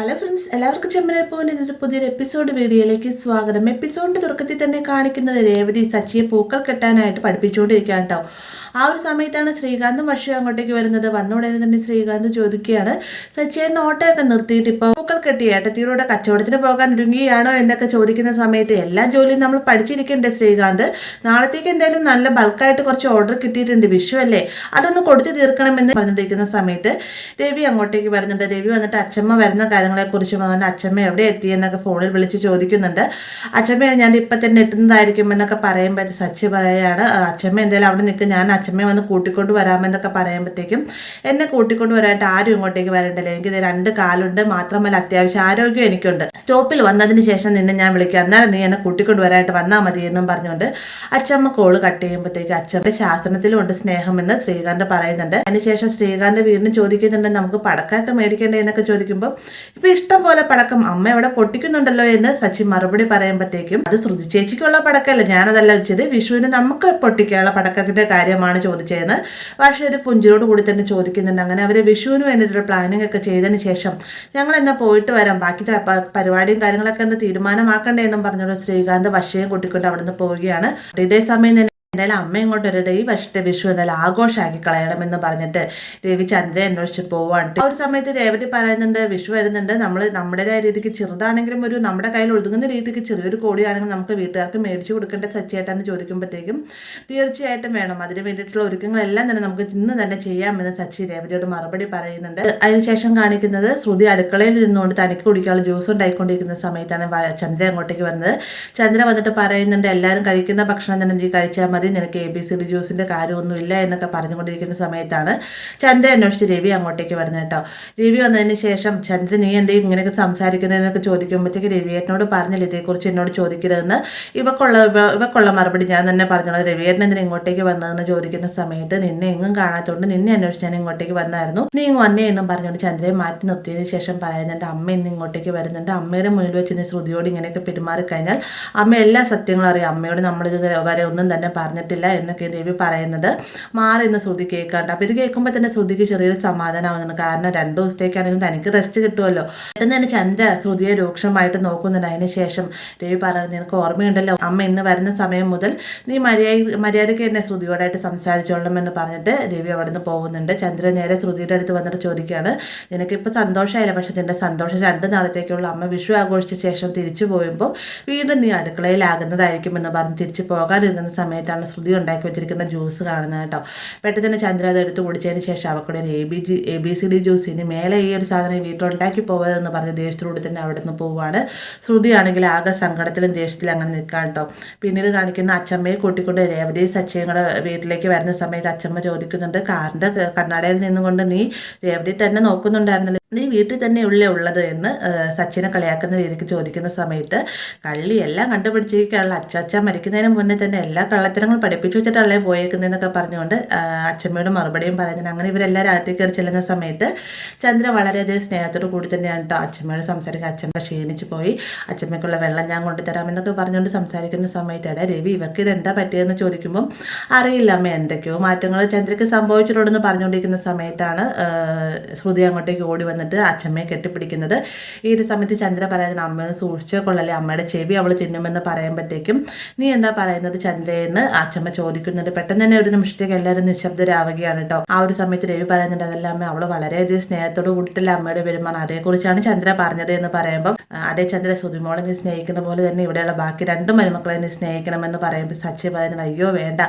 Hello friends, എല്ലാവർക്കും ചെമ്മനൽ point ഇന്നത്തെ പുതിയൊരു എപ്പിസോഡ് വീഡിയോയിലേക്ക് സ്വാഗതം. എപ്പിസോഡിൻ്റെ തുടക്കത്തിൽ തന്നെ കാണിക്കുന്നത് രേവതി സച്ചിയെ പൂക്കൾ കെട്ടാനായിട്ട് പഠിപ്പിച്ചുകൊണ്ടിരിക്കുകയാണ് കേട്ടോ. ആ ഒരു സമയത്താണ് ശ്രീകാന്തും വർഷയും അങ്ങോട്ടേക്ക് വരുന്നത്. വന്നുടനെ തന്നെ ശ്രീകാന്ത് ചോദിക്കുകയാണ്, സച്ചിയുടെ ഓട്ടയൊക്കെ നിർത്തിയിട്ട് ഇപ്പോൾ പൂക്കൾ കെട്ടി ഏട്ടത്തിയുടെ കച്ചവടത്തിന് പോകാൻ ഒരുങ്ങിയാണോ എന്നൊക്കെ ചോദിക്കുന്ന സമയത്ത് എല്ലാ ജോലിയും നമ്മൾ പഠിച്ചിരിക്കണ്ടേ ശ്രീകാന്ത്, നാളത്തേക്ക് എന്തായാലും നല്ല ബൾക്കായിട്ട് കുറച്ച് ഓർഡർ കിട്ടിയിട്ടുണ്ട്, വിഷു അല്ലേ, അതൊന്ന് കൊടുത്തു തീർക്കണമെന്ന് പറഞ്ഞുകൊണ്ടിരിക്കുന്ന സമയത്ത് രവി അങ്ങോട്ടേക്ക് വരുന്നുണ്ട്. രവി വന്നിട്ട് അച്ഛമ്മ വരുന്ന കാര്യങ്ങളെക്കുറിച്ചും അവൻ്റെ അച്ഛമ്മ എവിടെ എത്തിയെന്നൊക്കെ ഫോണിൽ വിളിച്ച് ചോദിക്കുന്നുണ്ട്. അച്ഛമ്മ ഞാൻ ഇപ്പം തന്നെ എത്തുന്നതായിരിക്കും എന്നൊക്കെ പറയുമ്പോൾ സച്ചി പറയുകയാണ്, അച്ഛമ്മ എന്തായാലും അവിടെ നിൽക്കും, ഞാൻ അച്ഛമ്മയെ വന്ന് കൂട്ടിക്കൊണ്ട് വരാമെന്നൊക്കെ പറയുമ്പോഴത്തേക്കും എന്നെ കൂട്ടിക്കൊണ്ട് വരാനായിട്ട് ആരും ഇങ്ങോട്ടേക്ക് വരണ്ടല്ലോ, എനിക്കിത് 2 കാലുണ്ട്, മാത്രമല്ല അത്യാവശ്യം ആരോഗ്യം എനിക്കുണ്ട്, സ്റ്റോപ്പിൽ വന്നതിന് ശേഷം നിന്നെ ഞാൻ വിളിക്കാം, എന്നാലും നീ എന്നെ കൂട്ടിക്കൊണ്ട് വരാനായിട്ട് വന്നാൽ മതി എന്നും പറഞ്ഞുകൊണ്ട് അച്ഛമ്മ കോള് കട്ട് ചെയ്യുമ്പോഴത്തേക്ക് അച്ഛമ്മയുടെ ശാസനത്തിലും ഉണ്ട് സ്നേഹമെന്ന് ശ്രീകാന്ത് പറയുന്നുണ്ട്. അതിനുശേഷം ശ്രീകാന്ത് വീണ്ടും ചോദിക്കുന്നുണ്ട്, നമുക്ക് പടക്കമൊക്കെ മേടിക്കണ്ടേ എന്നൊക്കെ ചോദിക്കുമ്പോൾ ഇപ്പൊ ഇഷ്ടം പോലെ പടക്കം അമ്മ ഇവിടെ പൊട്ടിക്കുന്നുണ്ടല്ലോ എന്ന് സച്ചി മറുപടി പറയുമ്പോഴത്തേക്കും അത് ശ്രുതി ചേച്ചിക്കുള്ള പടക്കമല്ല, ഞാനതല്ല വെച്ചത്, വിഷുവിന് നമുക്ക് പൊട്ടിക്കാനുള്ള പടക്കത്തിന്റെ കാര്യമാണ് ചോദിച്ചതെന്ന് പക്ഷേ ഒരു പുഞ്ചിരോട് കൂടി തന്നെ ചോദിക്കുന്നുണ്ട്. അങ്ങനെ അവര് വിഷുവിന് വേണ്ടിയിട്ടൊരു പ്ലാനിങ് ഒക്കെ ചെയ്തതിന് ശേഷം ഞങ്ങൾ എന്നാ പോയിട്ട് വരാം, ബാക്കി പരിപാടിയും കാര്യങ്ങളൊക്കെ ഒന്ന് തീരുമാനമാക്കണ്ടേ എന്നും പറഞ്ഞുകൊണ്ട് ശ്രീകാന്ത് വർഷയും കൂട്ടിക്കൊണ്ട് അവിടെ നിന്ന് പോവുകയാണ്. ഇതേ സമയം തന്നെ എന്തായാലും അമ്മ ഇങ്ങോട്ട് വരട്ടെ, ഈ വർഷത്തെ വിഷു എന്തായാലും ആഘോഷമാക്കി കളയണമെന്ന് പറഞ്ഞിട്ട് രവി ചന്ദ്രയെ അന്വേഷിച്ച് പോവാണ്. ആ ഒരു സമയത്ത് രേവതി പറയുന്നുണ്ട്, വിഷു വരുന്നുണ്ട്, നമ്മൾ നമ്മുടേതായ രീതിക്ക് ചെറുതാണെങ്കിലും ഒരു നമ്മുടെ കയ്യിൽ ഒതുങ്ങുന്ന രീതിക്ക് ചെറിയൊരു കോടിയാണെങ്കിൽ നമുക്ക് വീട്ടുകാർക്ക് മേടിച്ചു കൊടുക്കേണ്ട സച്ചിയേട്ടാന്ന് ചോദിക്കുമ്പോഴത്തേക്കും തീർച്ചയായിട്ടും വേണം, അതിന് വേണ്ടിയിട്ടുള്ള ഒരുക്കങ്ങളെല്ലാം തന്നെ നമുക്ക് ഇന്ന് തന്നെ ചെയ്യാമെന്ന് സച്ചി രേവതിയോട് മറുപടി പറയുന്നുണ്ട്. അതിനുശേഷം കാണിക്കുന്നത് ശ്രുതി അടുക്കളയിൽ നിന്നുകൊണ്ട് തനിക്ക് കുടിക്കാനുള്ള ജ്യൂസ് ഉണ്ടായിക്കൊണ്ടിരിക്കുന്ന സമയത്താണ് ചന്ദ്ര അങ്ങോട്ടേക്ക് വരുന്നത്. ചന്ദ്ര വന്നിട്ട് പറയുന്നുണ്ട്, എല്ലാവരും കഴിക്കുന്ന ഭക്ഷണം തന്നെ നീ കഴിച്ചാൽ മതി, നിനക്ക് ABCD ജ്യൂസിൻ്റെ കാര്യമൊന്നുമില്ല എന്നൊക്കെ പറഞ്ഞുകൊണ്ടിരിക്കുന്ന സമയത്താണ് ചന്ദ്ര അന്വേഷിച്ച് രവി അങ്ങോട്ടേക്ക് വരുന്നത് കേട്ടോ. രവി വന്നതിന് ശേഷം ചന്ദ്ര നീ എന്തെയും ഇങ്ങനെയൊക്കെ സംസാരിക്കുന്നതെന്നൊക്കെ ചോദിക്കുമ്പോഴത്തേക്ക് രവിയേട്ടനോട് പറഞ്ഞില്ല ഇതേക്കുറിച്ച് എന്നോട് ചോദിക്കരുതെന്ന്, ഇവക്കുള്ള മറുപടി ഞാൻ തന്നെ പറഞ്ഞോളൂ, രവിയേട്ടൻ എന്തിനാ ഇങ്ങോട്ടേക്ക് വന്നതെന്ന് ചോദിക്കുന്ന സമയത്ത് നിന്നെ എങ്ങും കാണാത്തതുകൊണ്ട് നിന്നെ അന്വേഷിച്ച് ഞാൻ ഇങ്ങോട്ടേക്ക് വന്നായിരുന്നു, നീ ഇങ്ങ് വന്നേ എന്നും പറഞ്ഞുകൊണ്ട് ചന്ദ്രയെ മാറ്റി നിർത്തിയതിന് ശേഷം പറയുന്നുണ്ട്, അമ്മ ഇന്ന് ഇങ്ങോട്ടേക്ക് വരുന്നുണ്ട്, അമ്മയുടെ മുന്നിൽ വെച്ച് നീ ശ്രുതിയോട് ഇങ്ങനെയൊക്കെ പെരുമാറിക്കഴിഞ്ഞാൽ അമ്മ എല്ലാ സത്യങ്ങളും അറിയാം, അമ്മയോട് നമ്മളിത് വരെ ഒന്നും തന്നെ പറഞ്ഞിട്ടില്ല എന്നൊക്കെ രവി പറയുന്നത് മാറി ഇന്ന് ശ്രുതി കേൾക്കാണ്ട്. അപ്പോൾ ഇത് കേൾക്കുമ്പോൾ തന്നെ ശ്രുതിക്ക് ചെറിയൊരു സമാധാനമാവുന്നുണ്ട്, കാരണം 2 ദിവസത്തേക്കാണെങ്കിലും തനിക്ക് റെസ്റ്റ് കിട്ടുമല്ലോ. പെട്ടെന്ന് തന്നെ ചന്ദ്ര ശ്രുതിയെ രൂക്ഷമായിട്ട് നോക്കുന്നുണ്ട്. അതിന് ശേഷം രവി പറയുന്നത്, നിനക്ക് ഓർമ്മയുണ്ടല്ലോ അമ്മ ഇന്ന് വരുന്ന സമയം മുതൽ നീ മര്യാദയ്ക്ക് എന്നെ ശ്രുതിയോടായിട്ട് സംസാരിച്ചോളണമെന്ന് പറഞ്ഞിട്ട് രവി അവിടെ നിന്ന് പോകുന്നുണ്ട്. ചന്ദ്ര നേരെ ശ്രുതിയുടെ അടുത്ത് വന്നിട്ട് ചോദിക്കുകയാണ്, നിനക്കിപ്പോൾ സന്തോഷമായില്ല, പക്ഷെ നിന്റെ സന്തോഷം 2 നാളത്തേക്കുള്ള അമ്മ വിഷു ആഘോഷിച്ച ശേഷം തിരിച്ചു പോയുമ്പോൾ വീണ്ടും നീ അടുക്കളയിലാകുന്നതായിരിക്കുമെന്ന് പറഞ്ഞ് തിരിച്ചു പോകാനിരുന്ന സമയത്താണ് ശ്രുതി ഉണ്ടാക്കി വെച്ചിരിക്കുന്ന ജ്യൂസ് കാണുന്നത് കേട്ടോ. പെട്ടെന്ന് തന്നെ ചന്ദ്ര അത് എടുത്ത് കുടിച്ചതിന് ശേഷം അവൾക്കൂടെ ഒരു ABCD ജ്യൂസ്, ഇനി മേലെ ഈ ഒരു സാധനം വീട്ടിലുണ്ടാക്കി പോവതെന്ന് പറഞ്ഞ് ദേഷ്യത്തോട് തന്നെ അവിടെ നിന്ന് പോവുകയാണ്. ശ്രുതിയാണെങ്കിൽ ആകെ സങ്കടത്തിലും ദേഷ്യത്തിലും അങ്ങനെ നിൽക്കാം കേട്ടോ. പിന്നീട് കാണിക്കുന്ന അച്ചമ്മയെ കൂട്ടിക്കൊണ്ട് രേവതി സച്ചിയും കൂടെ വീട്ടിലേക്ക് വരുന്ന സമയത്ത് അച്ചമ്മ ചോദിക്കുന്നുണ്ട്, കാറിൻ്റെ കണ്ണാടയിൽ നിന്നുകൊണ്ട് നീ രേവതി തന്നെ നോക്കുന്നുണ്ടായിരുന്നല്ലോ, നീ വീട്ടിൽ തന്നെ ഉള്ളത് എന്ന് സച്ചിനെ കളിയാക്കുന്ന രീതിക്ക് ചോദിക്കുന്ന സമയത്ത് കള്ളിയെല്ലാം കണ്ടുപിടിച്ചിരിക്കുകയുള്ള അച്ചാച്ച മരിക്കുന്നതിന് മുന്നേ തന്നെ എല്ലാ കള്ളത്തരങ്ങളും പഠിപ്പിച്ചു വെച്ചിട്ടല്ലേ പോയേക്കുന്നതെന്നൊക്കെ പറഞ്ഞുകൊണ്ട് അച്ചമ്മയുടെ മറുപടിയും പറയുന്നത്. അങ്ങനെ ഇവരെല്ലാവരും അകത്തേക്ക് കയറി ചെല്ലുന്ന സമയത്ത് ചന്ദ്ര വളരെയധികം സ്നേഹത്തോടു കൂടി തന്നെയാണ് കേട്ടോ അച്ചമ്മയോട് സംസാരിക്കുക. അച്ചമ്മ ക്ഷീണിച്ച് പോയി, അച്ചമ്മയ്ക്കുള്ള വെള്ളം ഞാൻ കൊണ്ടുതരാമെന്നൊക്കെ പറഞ്ഞുകൊണ്ട് സംസാരിക്കുന്ന സമയത്താണ് രവി ഇവർക്ക് ഇതെന്താ പറ്റിയതെന്ന് ചോദിക്കുമ്പം അറിയില്ല അമ്മ, എന്തൊക്കെയോ മാറ്റങ്ങൾ ചന്ദ്രയ്ക്ക് സംഭവിച്ചിട്ടുണ്ടെന്ന് പറഞ്ഞുകൊണ്ടിരിക്കുന്ന സമയത്താണ് ശ്രുതി അങ്ങോട്ടേക്ക് ഓടി വന്നിട്ട് അച്ചമ്മയെ കെട്ടിപ്പിടിക്കുന്നത്. ഈ ഒരു സമയത്ത് ചന്ദ്ര പറയുന്നത്, അമ്മയെ സൂക്ഷിച്ചേ കൊള്ളല്ലേ, അമ്മയുടെ ചെവി അവൾ തിന്നുമെന്ന് പറയുമ്പോഴത്തേക്കും നീ എന്താ പറയുന്നത് ചന്ദ്രയെന്ന് അച്ചമ്മ ചോദിക്കുന്നുണ്ട്. പെട്ടെന്ന് തന്നെ ഒരു നിമിഷത്തേക്ക് എല്ലാവരും നിശബ്ദരാവുകയാണ് കേട്ടോ. ആ ഒരു സമയത്ത് രവി പറയുന്നുണ്ട്, അതല്ല അമ്മ, അവൾ വളരെയധികം സ്നേഹത്തോട് കൂടിയിട്ടല്ല അമ്മയുടെ പെരുമാറും, അതേക്കുറിച്ചാണ് ചന്ദ്ര പറഞ്ഞത് എന്ന് പറയുമ്പോൾ അതേ ചന്ദ്ര ശ്രുതിമോളെ നീ സ്നേഹിക്കുന്ന പോലെ തന്നെ ഇവിടെയുള്ള ബാക്കി 2 മരുമക്കളെ നീ സ്നേഹിക്കണമെന്ന് പറയുമ്പോൾ സച്ചി പറയുന്നത്, അയ്യോ വേണ്ട,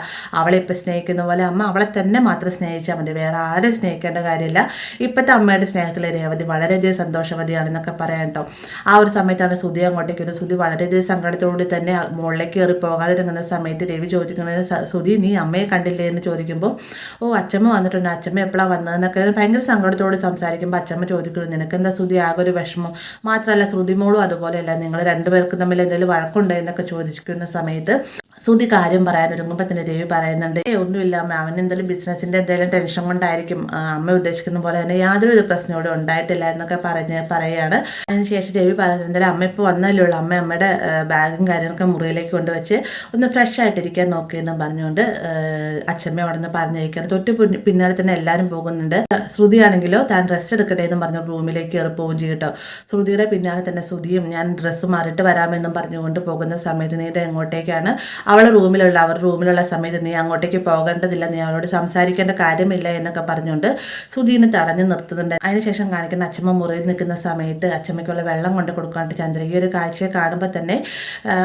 അവളെ ഇപ്പം സ്നേഹിക്കുന്ന പോലെ അമ്മ അവളെ തന്നെ മാത്രം സ്നേഹിച്ചാൽ മതി, വേറെ ആരും സ്നേഹിക്കേണ്ട കാര്യമില്ല, ഇപ്പോഴത്തെ അമ്മയുടെ സ്നേഹത്തിലെ രേവതി വളരെയധികം സന്തോഷവതിയാണെന്നൊക്കെ പറയാം കേട്ടോ. ആ ഒരു സമയത്താണ് ശ്രുതി അങ്ങോട്ടേക്ക് വരുന്നത്. ശ്രുതി വളരെയധികം സങ്കടത്തോടുകൂടി തന്നെ മുകളിലേക്ക് കയറി പോകാനിറങ്ങുന്ന സമയത്ത് രവി ചോദിക്കുന്നത്, ശ്രുതി നീ അമ്മയെ കണ്ടില്ലേ എന്ന് ചോദിക്കുമ്പോൾ അച്ചമ്മ വന്നിട്ടുണ്ട്, അച്ചമ്മ എപ്പോഴാണ് വന്നതെന്നൊക്കെ ഭയങ്കര സങ്കടത്തോട് സംസാരിക്കുമ്പോൾ അച്ചമ്മ ചോദിക്കുന്നു, നിനക്കെന്താ ശ്രുതി ആകെ ഒരു വിഷമം, മാത്രമല്ല ശ്രുതിമോളും അതുപോലെയല്ല, നിങ്ങൾ 2 പേർക്കും തമ്മിൽ എന്തെങ്കിലും വഴക്കുണ്ടോ എന്നൊക്കെ ചോദിക്കുന്ന സമയത്ത് ശ്രുതി കാര്യം പറയാൻ ഒരുങ്ങുമ്പോൾ തന്നെ രവി പറയുന്നുണ്ട് ഒന്നുമില്ല അമ്മ, അവൻ എന്തെങ്കിലും ബിസിനസ്സിൻ്റെ എന്തെങ്കിലും ടെൻഷൻ കൊണ്ടായിരിക്കും, അമ്മ ഉദ്ദേശിക്കുന്ന പോലെ തന്നെ യാതൊരു പ്രശ്നവും ഉണ്ടായിട്ടില്ല എന്നൊക്കെ പറയുകയാണ്. അതിനുശേഷം രവി പറയുന്നത് എന്തായാലും അമ്മ ഇപ്പോൾ വന്നല്ലേ ഉള്ളൂ, അമ്മയുടെ ബാഗും കാര്യങ്ങളൊക്കെ മുറിയിലേക്ക് കൊണ്ടുവച്ച് ഒന്ന് ഫ്രഷ് ആയിട്ടിരിക്കാൻ നോക്കിയെന്ന് പറഞ്ഞുകൊണ്ട് അച്ഛമ്മ അവിടെ നിന്ന് പറഞ്ഞിരിക്കുകയാണ്. തൊട്ട് പിന്നാലെ തന്നെ എല്ലാവരും പോകുന്നുണ്ട്. ശ്രുതിയാണെങ്കിലോ താൻ റെസ്റ്റ് എടുക്കട്ടെ എന്നും പറഞ്ഞു റൂമിലേക്ക് കയറി പോവുകയും ചെയ്യും കേട്ടോ. ശ്രുതിയുടെ പിന്നാലെ തന്നെ ശ്രുതിയും ഞാൻ ഡ്രസ്സ് മാറിയിട്ട് വരാമെന്നും പറഞ്ഞുകൊണ്ട് പോകുന്ന സമയത്ത് നീ ഇത് എങ്ങോട്ടേക്കാണ്, അവരുടെ റൂമിലുള്ള സമയത്ത് നീ അങ്ങോട്ടേക്ക് പോകേണ്ടതില്ല, നീ അവളോട് സംസാരിക്കേണ്ട കാര്യമില്ല എന്നൊക്കെ പറഞ്ഞുകൊണ്ട് സുധീനെ തടഞ്ഞു നിർത്തുന്നുണ്ട്. അതിനുശേഷം കാണിക്കുന്ന അച്ഛമ്മ മുറിയിൽ നിൽക്കുന്ന സമയത്ത് അച്ഛമ്മയ്ക്കുള്ള വെള്ളം കൊണ്ട് കൊടുക്കാണ്ട് ചന്ദ്ര ഈ ഒരു കാഴ്ചയെ കാണുമ്പോൾ തന്നെ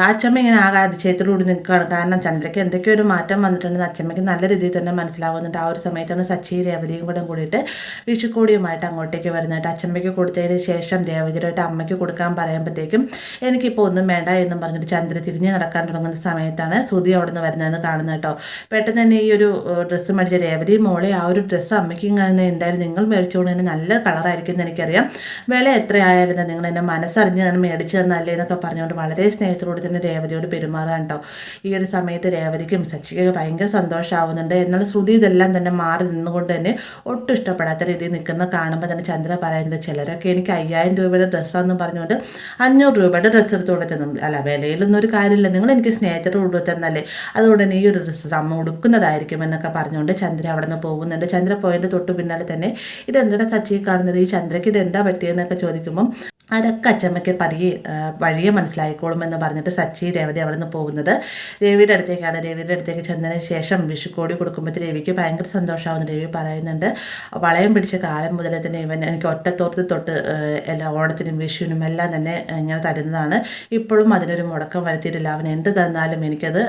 അച്ഛമ്മ ഇങ്ങനെ ആകെ അതിശയത്തോടുകൂടി നിൽക്കുകയാണ്. കാരണം ചന്ദ്രയ്ക്ക് എന്തൊക്കെയോ ഒരു മാറ്റം വന്നിട്ടുണ്ടെന്ന് അച്ഛമ്മയ്ക്ക് നല്ല രീതിയിൽ തന്നെ മനസ്സിലാവുന്നുണ്ട്. ആ ഒരു സമയത്താണ് സച്ചി രേവതിയും കൂടെ കൂടിയിട്ട് വിഷുക്കോടിയുമായിട്ട് അങ്ങോട്ടേക്ക് വരുന്നതായിട്ട് അച്ഛമ്മയ്ക്ക് കൊടുത്തതിന് ശേഷം രേവതിയായിട്ട് അമ്മയ്ക്ക് കൊടുക്കാൻ പറയുമ്പോഴത്തേക്കും എനിക്കിപ്പോൾ ഒന്നും വേണ്ട എന്നും പറഞ്ഞിട്ട് ചന്ദ്ര തിരിഞ്ഞ് നടക്കാൻ തുടങ്ങുന്ന സമയത്താണ് ശ്രുതി അവിടെ നിന്ന് വരുന്നതെന്ന് കാണുന്നത് കേട്ടോ. പെട്ടെന്ന് തന്നെ ഈ ഒരു ഡ്രസ്സ് മേടിച്ച രേവതി മോളെ ആ ഒരു ഡ്രസ്സ് അമ്മയ്ക്ക് എന്തായാലും നിങ്ങൾ മേടിച്ചുകൊണ്ട് തന്നെ നല്ല കളറായിരിക്കും എന്ന് എനിക്കറിയാം, വില എത്രയായാലും നിങ്ങൾ എന്നെ മനസ്സറിഞ്ഞ് തന്നെ മേടിച്ചു തന്നല്ലേ എന്നൊക്കെ പറഞ്ഞുകൊണ്ട് വളരെ സ്നേഹത്തോട് തന്നെ രേവതിയോട് പെരുമാറുക കേട്ടോ. ഈ ഒരു സമയത്ത് രേവതിക്കും സച്ചിക്കൊക്കെ ഭയങ്കര സന്തോഷമാവുന്നുണ്ട്. എന്നാൽ ശ്രുതി ഇതെല്ലാം തന്നെ മാറി നിന്നുകൊണ്ട് തന്നെ ഒട്ടും ഇഷ്ടപ്പെടാത്ത രീതിയിൽ നിൽക്കുന്ന കാണുമ്പോൾ തന്നെ ചന്ദ്ര പറയുന്നത് ചിലരൊക്കെ എനിക്ക് 5000 രൂപയുടെ ഡ്രസ്സാണെന്ന് പറഞ്ഞുകൊണ്ട് 500 രൂപയുടെ ഡ്രസ്സ് എടുത്ത് കൊടുത്തു. അല്ല, വിലയിലൊന്നും ഒരു കാര്യമില്ല, നിങ്ങൾ എനിക്ക് സ്നേഹത്തോട് തന്നല്ലേ, അതുകൊണ്ട് തന്നെ ഈ ഒരു ഡ്രസ്സ് അമ്മ ഉടുക്കുന്നതായിരിക്കും എന്നൊക്കെ പറഞ്ഞുകൊണ്ട് ചന്ദ്ര അവിടെ നിന്ന് പോകുന്നുണ്ട്. ചന്ദ്ര പോയതിൻ്റെ തൊട്ട് പിന്നാലെ തന്നെ ഇതെന്താ സച്ചിയെ കാണുന്നത്, ഈ ചന്ദ്രയ്ക്ക് ഇതെന്താ പറ്റിയെന്നൊക്കെ ചോദിക്കുമ്പം അതൊക്കെ അച്ചമ്മയ്ക്ക് വഴിയെ മനസ്സിലായിക്കോളുമെന്ന് പറഞ്ഞിട്ട് സച്ചി രേവതി അവിടെ നിന്ന് പോകുന്നത് രവിയുടെ അടുത്തേക്കാണ്. രവിയുടെ അടുത്തേക്ക് ചെന്നതിന് ശേഷം വിഷുക്കോടി കൊടുക്കുമ്പോൾ രവിക്ക് ഭയങ്കര സന്തോഷമാവുന്നു. രവി പറയുന്നുണ്ട് വളയം പിടിച്ച കാലം മുതലേ തന്നെ ഇവൻ എനിക്ക് ഒറ്റത്തോർത്ത് തൊട്ട് എല്ലാ ഓണത്തിനും വിഷുവിനും എല്ലാം തന്നെ ഇങ്ങനെ തരുന്നതാണ്, ഇപ്പോഴും അതിനൊരു മുടക്കം വരുത്തിയിട്ടില്ല, അവൻ എന്ത് തന്നാലും എനിക്കത്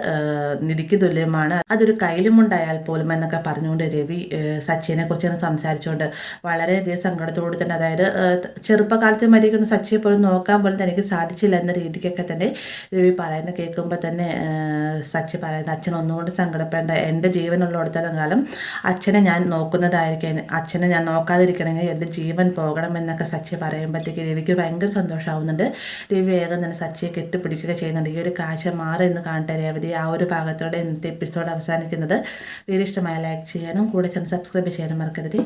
നിധിക്ക് തുല്യമാണ്, അതൊരു കയ്യിലുമുണ്ടായാൽ പോലും എന്നൊക്കെ പറഞ്ഞുകൊണ്ട് രവി സച്ചിനെ കുറിച്ച് സംസാരിച്ചുകൊണ്ട് വളരെയധികം സങ്കടത്തോട് തന്നെ, അതായത് ചെറുപ്പകാലത്ത് മരിക്കുന്ന സച്ചിയെ പോലും നോക്കാൻ പോലും തനിക്ക് സാധിച്ചില്ല എന്ന രീതിക്കൊക്കെ തന്നെ രവി പറയുന്ന കേൾക്കുമ്പോൾ തന്നെ സച്ചി പറയുന്നത് അച്ഛൻ ഒന്നുകൊണ്ട് സങ്കടപ്പെടേണ്ട, എൻ്റെ ജീവനുള്ളിടത്തോളം കാലം അച്ഛനെ ഞാൻ നോക്കുന്നതായിരിക്കും, അച്ഛനെ ഞാൻ നോക്കാതിരിക്കണമെങ്കിൽ എൻ്റെ ജീവൻ പോകണം എന്നൊക്കെ സച്ചി പറയുമ്പോഴത്തേക്ക് രവിക്ക് ഭയങ്കര സന്തോഷമാവുന്നുണ്ട്. രവി വേഗം തന്നെ സച്ചിയെ കെട്ടിപ്പിടിക്കുക ചെയ്യുന്നുണ്ട്. ഈ ഒരു കാഴ്ച മാറി എന്ന് കാണട്ടെ രേവതി. ആ ഒരു ഭാഗത്തോടെ ഇന്നത്തെ എപ്പിസോഡ് അവസാനിക്കുന്നത്. വീഡിയോ ഇഷ്ടമായ ലൈക്ക് ചെയ്യാനും കൂടെ സബ്സ്ക്രൈബ് ചെയ്യാനും മറക്കരുത്.